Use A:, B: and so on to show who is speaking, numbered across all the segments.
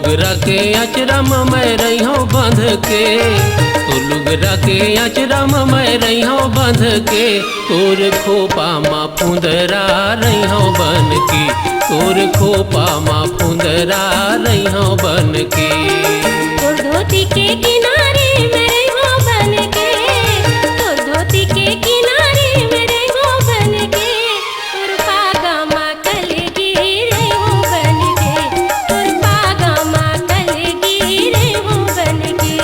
A: लुगरा के अचरम मैं रही हूँ बंध के, तो लुगरा के अचरम मैं रही हूँ बंध के, तोर खोपा माँ फुंदरा रही हूँ बन की, तोर खोपा माँ फुंदरा रही हूँ बन की।
B: तोर धोती के किनारे मैं रही हूँ बन के, तोर धोती के किनारे मैं रही हूँ बन के, तोर पागा माँ कलगी रही हूँ बन के, तोर पागा माँ कलगी रही हूँ बन के।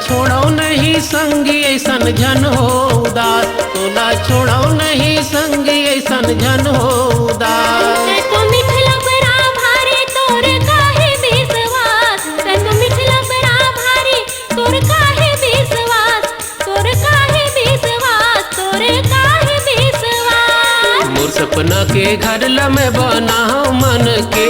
A: छोड़ो नहीं संगी ऐसन जन हो उदास, तोला छोड़ो नहीं संगी ऐसन जन हो उदास।
B: तो मिठला बड़ा भारी तोर काहे विश्वास, तो मिठला बड़ा भारी तोर काहे विश्वास, तोर काहे विश्वास, तोर काहे विश्वास।
A: मोर सपना के घर लमे बना हूँ मन के,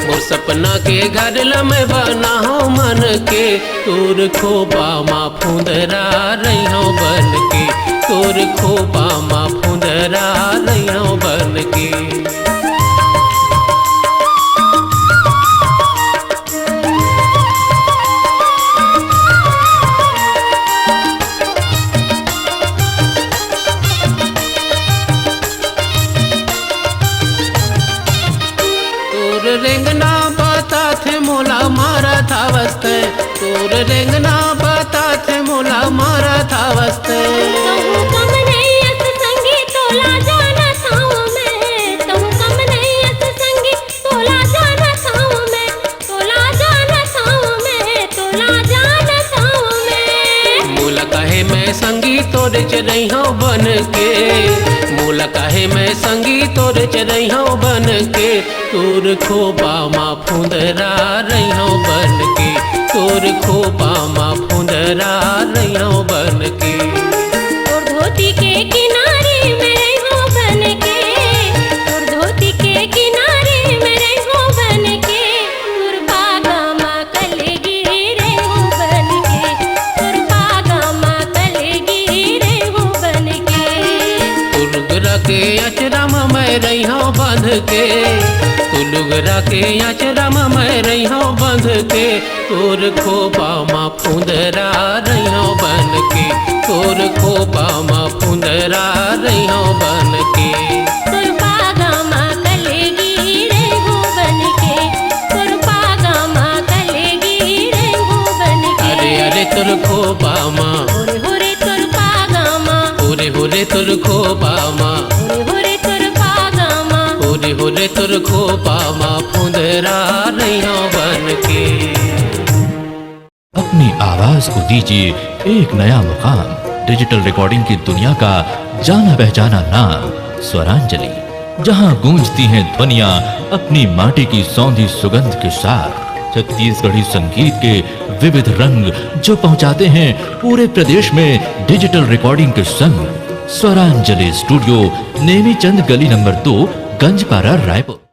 A: मोर सपना के घर लमे बना हूँ मन के, तोर खोपा माँ फुंदरा रही हूँ बन के, तोर खोपा माँ फुंदरा रही हूँ बन के। रेंगना बता थे मोला मारा था वस्ते, तोर रेंगना बता थे मोला मारा था वस्ते।
B: कहूँ कम नहीं अस संगी तोला जाना थाऊँ मैं, कहूँ कम नहीं अस संगी तोला जाना थाऊँ मैं, तोला जाना थाऊँ मैं, तोला जाना थाऊँ मैं।
A: मोला कहे मैं संगी तोरे चरई हूँ बन के, मोला कहे मैं संगी तोरे चरई हूँ बन के, तोर खोपा माँ फुंदरा रही हूँ बन के, तोर खोपा माँ फुंदरा रही हूँ बन के।
B: तोर धोती के किनारे मैं रही हूँ बन के, तोर धोती के किनारे मैं रही हूँ बन के, तोर पागा माँ कलगी रही हूँ बन के, तोर पागा माँ कलगी रही हूँ बन के।
A: तू लुगरा के अचरम मैं रही हूँ बंध के, तू लुगरा के अचरम मैं रही हूँ बंध के, तोर खोपा माँ फुंदरा रही हूँ बन के, तोर खोपा माँ फुंदरा रही हूँ बन के।
B: तोर पागा माँ कलगी रही हूँ बन के, तोर पागा माँ कलगी रही हूँ बन के।
A: अरे अरे तोर खोपा माँ,
B: होरे होरे तोर पागा माँ,
A: होरे होरे तोर खोपा माँ,
B: होरे होरे तोर पागा माँ,
A: होरे होरे तोर खोपा माँ फुंदरा रही हूँ बन के।
C: अपनी आवाज को दीजिए एक नया मुकाम, डिजिटल रिकॉर्डिंग की दुनिया का जाना पहचाना नाम स्वरांजलि, जहां गूंजती हैं ध्वनियां अपनी माटी की सौंधी सुगंध के साथ। छत्तीसगढ़ी संगीत के विविध रंग जो पहुंचाते हैं पूरे प्रदेश में डिजिटल रिकॉर्डिंग के संग। स्वरांजलि स्टूडियो, नेमीचंद गली नंबर 2, गंजपारा, रायपुर।